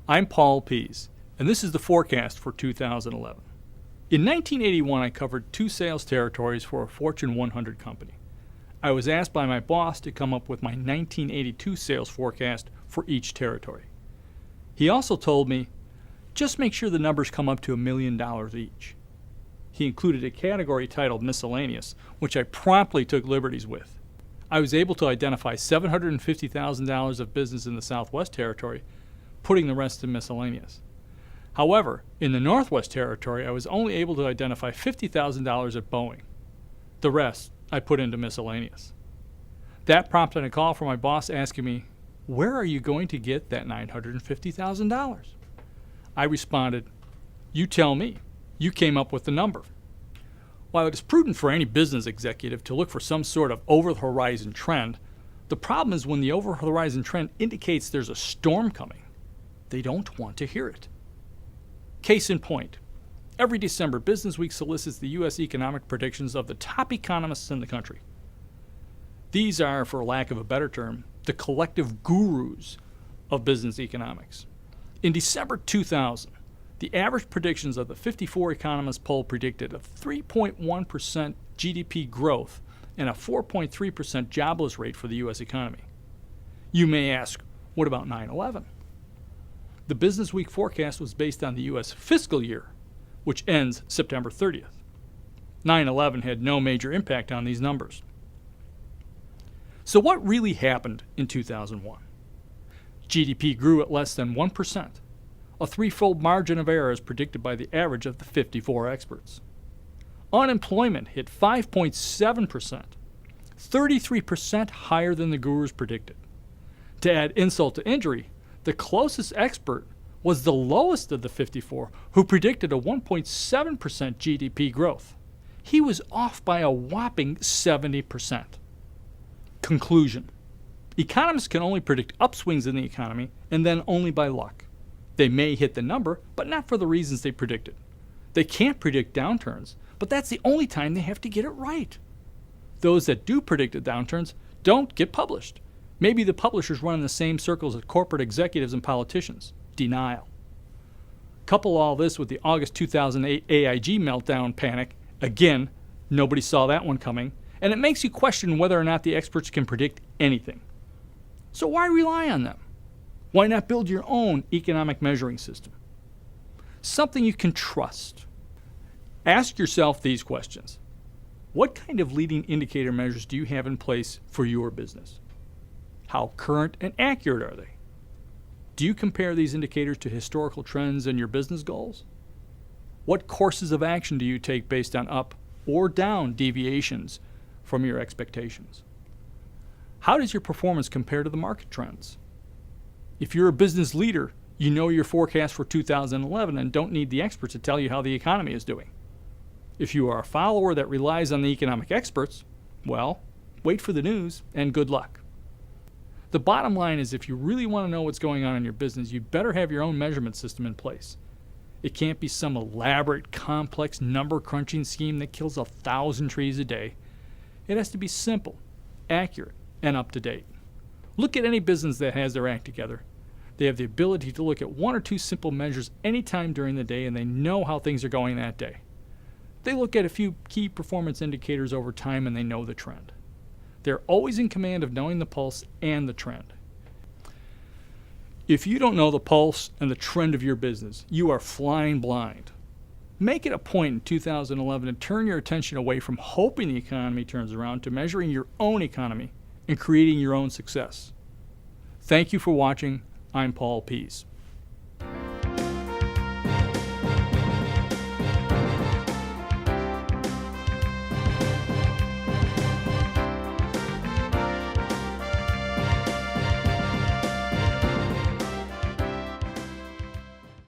I'm Paul Pease, and this is the forecast for 2011. In 1981, I covered 2 sales territories for a Fortune 100 company. I was asked by my boss to come up with my 1982 sales forecast for each territory. He also told me, just make sure the numbers come up to $1 million each. He included a category titled Miscellaneous, which I promptly took liberties with. I was able to identify $750,000 of business in the Southwest Territory, putting the rest in Miscellaneous. However, in the Northwest Territory, I was only able to identify $50,000 at Boeing. The rest I put into Miscellaneous. That prompted a call from my boss asking me, where are you going to get that $950,000? I responded, you tell me. You came up with the number. While it is prudent for any business executive to look for some sort of over-the-horizon trend, the problem is when the over-the-horizon trend indicates there's a storm coming. They don't want to hear it. Case in point, every December, Business Week solicits the U.S. economic predictions of the top economists in the country. These are, for lack of a better term, the collective gurus of business economics. In December 2000, the average predictions of the 54 economists poll predicted a 3.1% GDP growth and a 4.3% jobless rate for the U.S. economy. You may ask, what about 9/11? The Business Week forecast was based on the U.S. fiscal year, which ends September 30th. 9/11 had no major impact on these numbers. So what really happened in 2001? GDP grew at less than 1%, a threefold margin of error as predicted by the average of the 54 experts. Unemployment hit 5.7%, 33% higher than the gurus predicted. To add insult to injury, the closest expert was the lowest of the 54, who predicted a 1.7% GDP growth. He was off by a whopping 70%. Conclusion. Economists can only predict upswings in the economy, and then only by luck. They may hit the number, but not for the reasons they predicted. They can't predict downturns, but that's the only time they have to get it right. Those that do predict the downturns don't get published. Maybe the publishers run in the same circles as corporate executives and politicians. Denial. Couple all this with the August 2008 AIG meltdown panic. Again, nobody saw that one coming, and it makes you question whether or not the experts can predict anything. So why rely on them? Why not build your own economic measuring system? Something you can trust. Ask yourself these questions. What kind of leading indicator measures do you have in place for your business? How current and accurate are they? Do you compare these indicators to historical trends and your business goals? What courses of action do you take based on up or down deviations from your expectations? How does your performance compare to the market trends? If you're a business leader, you know your forecast for 2011 and don't need the experts to tell you how the economy is doing. If you are a follower that relies on the economic experts, well, wait for the news and good luck. The bottom line is if you really want to know what's going on in your business, you better have your own measurement system in place. It can't be some elaborate, complex number crunching scheme that kills 1,000 trees a day. It has to be simple, accurate, and up to date. Look at any business that has their act together. They have the ability to look at 1 or 2 simple measures anytime during the day, and they know how things are going that day. They look at a few key performance indicators over time, and they know the trend. They're always in command of knowing the pulse and the trend. If you don't know the pulse and the trend of your business, you are flying blind. Make it a point in 2011 to turn your attention away from hoping the economy turns around to measuring your own economy and creating your own success. Thank you for watching. I'm Paul Pease.